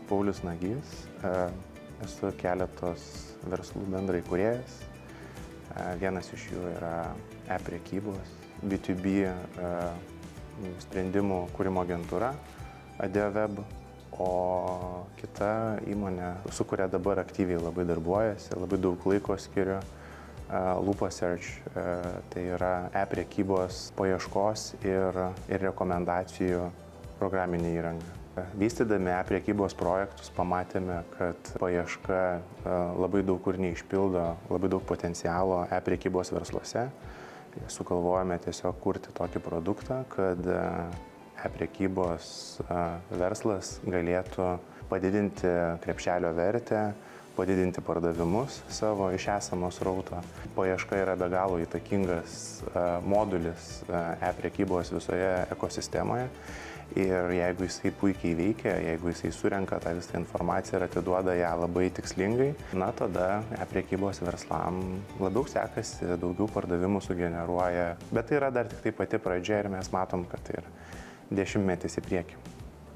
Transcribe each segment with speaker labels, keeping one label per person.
Speaker 1: Paulius Nagys, esu keletos verslų bendraįkūrėjas. Vienas iš jų yra e-prekybos, B2B sprendimų kūrimo agentūra AdeoWeb, o kita įmonė, su kuria dabar aktyviai labai darbuojasi, labai daug laiko skiriu, LupaSearch, tai yra e-prekybos paieškos ir rekomendacijų programinė įranga. Vystydami e-prekybos projektus pamatėme, kad paieška labai daug kur neišpildo, labai daug potencialo e-prekybos versluose. Sugalvojome tiesiog kurti tokį produktą, kad e-prekybos verslas galėtų padidinti krepšelio vertę, padidinti pardavimus savo iš esamo srauto. Paieška yra be galo įtakingas modulis e-prekybos visoje ekosistemoje. Ir jeigu jisai puikiai veikia, jeigu jisai surenka tą visą informaciją ir atiduoda ją labai tikslingai, tada e-prekybos verslam labiau sekasi, daugiau pardavimų sugeneruoja. Bet tai yra dar tik tai pati pradžia ir mes matom, kad tai yra 10 metų į priekį.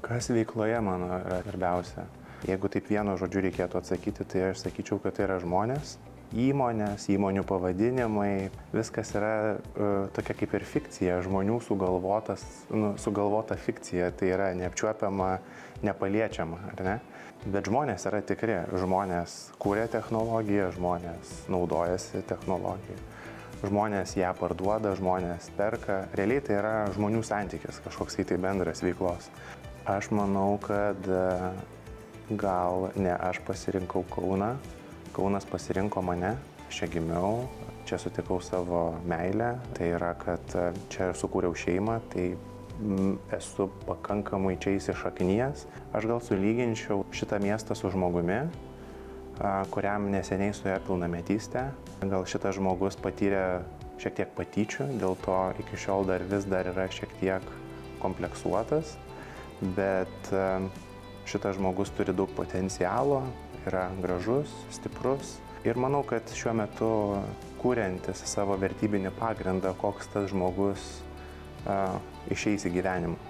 Speaker 1: Kas veikloje mano yra svarbiausia? Jeigu taip vienu žodžiu reikėtų atsakyti, tai aš sakyčiau, kad tai yra žmonės. Įmonės, įmonių pavadinimai, viskas yra tokia kaip ir fikcija, žmonių sugalvota fikcija, tai yra neapčiuopiama, nepaliečiama, ar ne? Bet žmonės yra tikri, žmonės kūrė technologiją, žmonės naudojasi technologiją, žmonės ją parduoda, žmonės perka, realiai tai yra žmonių santykis, kažkoks tai bendras veiklos. Aš manau, kad gal ne aš pasirinkau Kauną, Kaunas pasirinko mane, aš čia gimiau, čia sutikau savo meilę, tai yra, kad čia sukūriau šeimą, tai esu pakankamai čia įsišaknijęs. Aš gal sulyginčiau šitą miestą su žmogumi, kuriam neseniai suėjo pilnametystė. Gal šitas žmogus patyrė šiek tiek patyčių, dėl to iki šiol vis dar yra šiek tiek kompleksuotas, bet šitas žmogus turi daug potencialo, yra gražus, stiprus ir manau, kad šiuo metu kuriantis savo vertybinį pagrindą, koks tas žmogus išeis į gyvenimą.